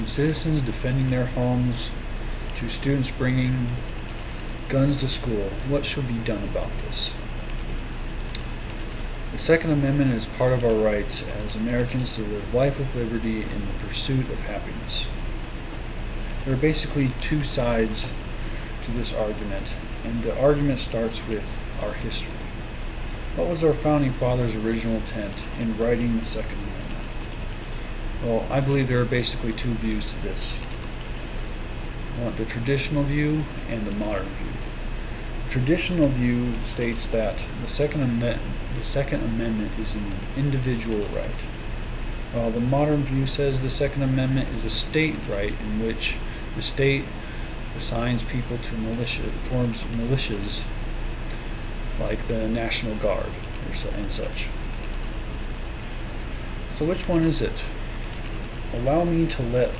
citizens defending their homes to students bringing guns to school, what should be done about this? The Second Amendment is part of our rights as Americans to live life with liberty in the pursuit of happiness. There are basically two sides to this argument, and the argument starts with our history. What was our founding fathers' original intent in writing the Second Amendment? Well, I believe there are basically two views to this. The traditional view and the modern view. The traditional view states that the Second Amendment is an individual right, while the modern view says the Second Amendment is a state right in which the state assigns people to forms militias like the National Guard and such. So which one is it? Allow me to let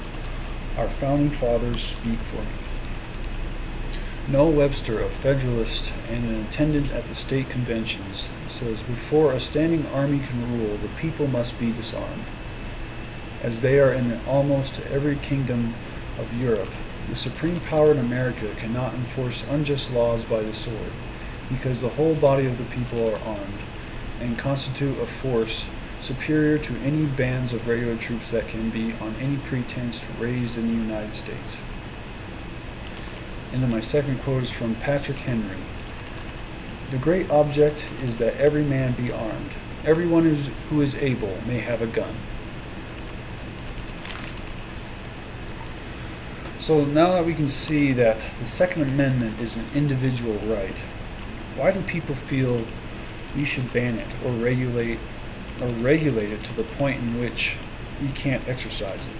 our founding fathers speak for me. Noah Webster, a Federalist and an attendant at the state conventions, says, "Before a standing army can rule, the people must be disarmed. As they are in almost every kingdom of Europe, the supreme power in America cannot enforce unjust laws by the sword, because the whole body of the people are armed, and constitute a force superior to any bands of regular troops that can be, on any pretense, raised in the United States." And then my second quote is from Patrick Henry. "The great object is that every man be armed. Everyone who is able may have a gun." So now that we can see that the Second Amendment is an individual right, why do people feel we should ban it or regulate it to the point in which we can't exercise it?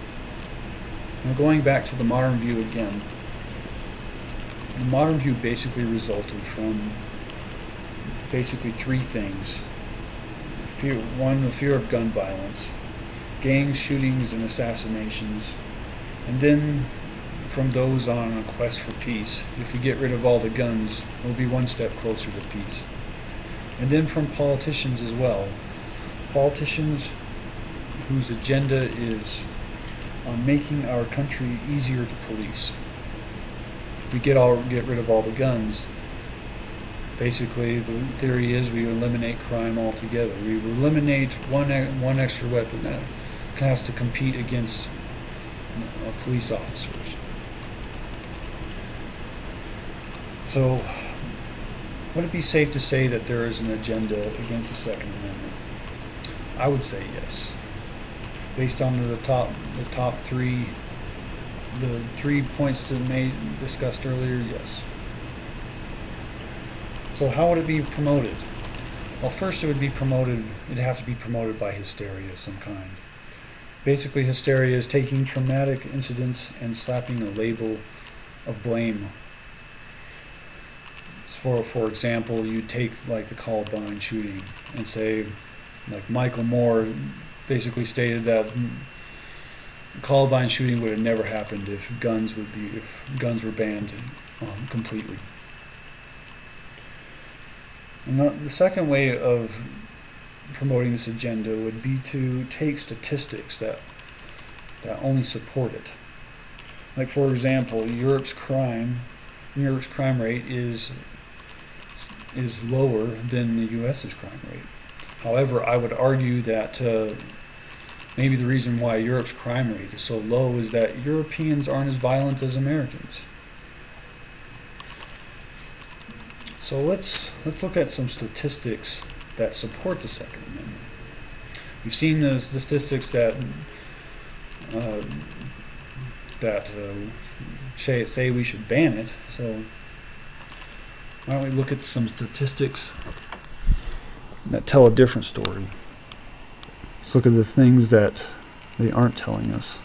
Now, going back to the modern view again, the modern view basically resulted from basically three things. One, the fear of gun violence, gang shootings and assassinations, and then from those on a quest for peace. If we get rid of all the guns, we'll be one step closer to peace. And then from politicians as well. Politicians whose agenda is on making our country easier to police. If we get rid of all the guns, basically the theory is we eliminate crime altogether. We eliminate one extra weapon that has to compete against police officers. So, would it be safe to say that there is an agenda against the Second Amendment? I would say yes. Based on the top three, the 3 points discussed earlier, yes. So how would it be promoted? Well, first it'd have to be promoted by hysteria of some kind. Basically, hysteria is taking traumatic incidents and slapping a label of blame. For example, you take like the Columbine shooting and say, like Michael Moore basically stated that the Columbine shooting would have never happened if guns were banned completely. And the second way of promoting this agenda would be to take statistics that only support it. Like, for example, Europe's crime rate is lower than the U.S.'s crime rate. However, I would argue that maybe the reason why Europe's crime rate is so low is that Europeans aren't as violent as Americans. So let's look at some statistics that support the Second Amendment. We've seen the statistics that say we should ban it. So why don't we look at some statistics that tell a different story? Let's look at the things that they aren't telling us.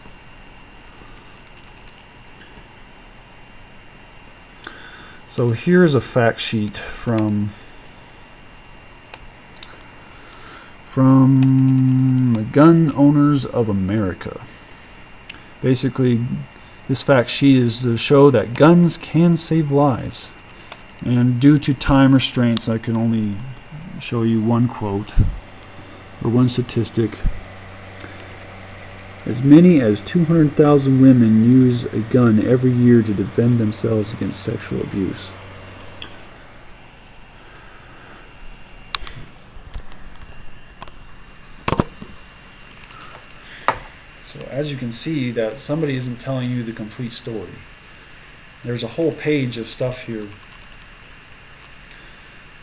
So here's a fact sheet from the Gun Owners of America. Basically, this fact sheet is to show that guns can save lives. And due to time restraints, I can only show you one quote or one statistic. As many as 200,000 women use a gun every year to defend themselves against sexual abuse. So as you can see, that somebody isn't telling you the complete story. There's a whole page of stuff here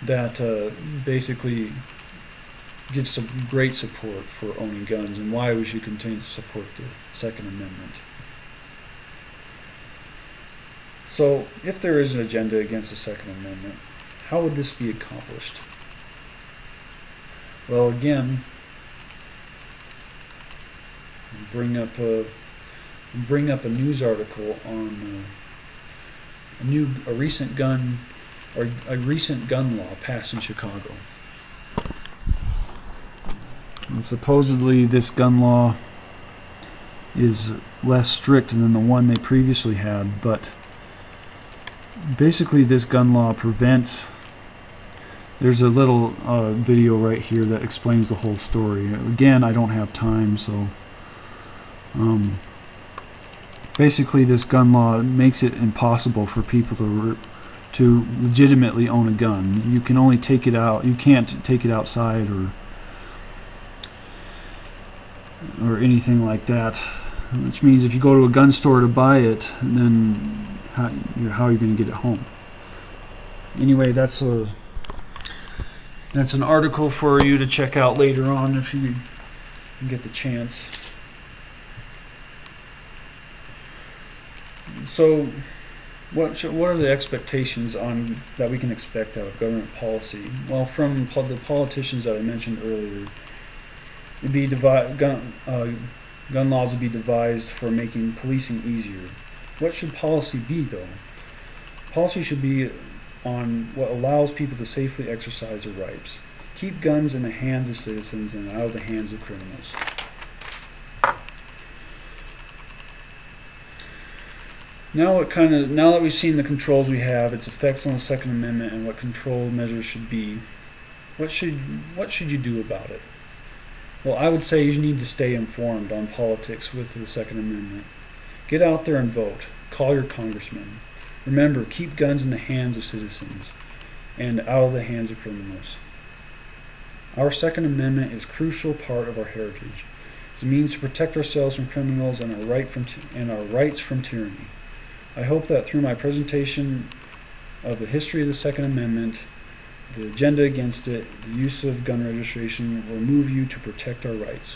that basically gives some great support for owning guns and why we should continue to support the Second Amendment. So, if there is an agenda against the Second Amendment, how would this be accomplished? Well, again, bring up a news article on a recent gun law passed in Chicago. And supposedly this gun law is less strict than the one they previously had, but basically this gun law prevents. There's a little video right here that explains the whole story. Again, I don't have time, so basically this gun law makes it impossible for people to legitimately own a gun. You can only take it out. You can't take it outside or anything like that. Which means if you go to a gun store to buy it, then how are you going to get it home? Anyway, that's an article for you to check out later on if you get the chance. So, what are the expectations that we can expect out of government policy? Well, from the politicians that I mentioned earlier, it'd be gun laws would be devised for making policing easier. What should policy be, though? Policy should be on what allows people to safely exercise their rights. Keep guns in the hands of citizens and out of the hands of criminals. Now that we've seen the controls we have, its effects on the Second Amendment, and what control measures should be, what should you do about it? Well, I would say you need to stay informed on politics with the Second Amendment. Get out there and vote. Call your congressman. Remember, keep guns in the hands of citizens and out of the hands of criminals. Our Second Amendment is a crucial part of our heritage. It's a means to protect ourselves from criminals and our rights from tyranny. I hope that through my presentation of the history of the Second Amendment, the agenda against it, the use of gun registration will move you to protect our rights.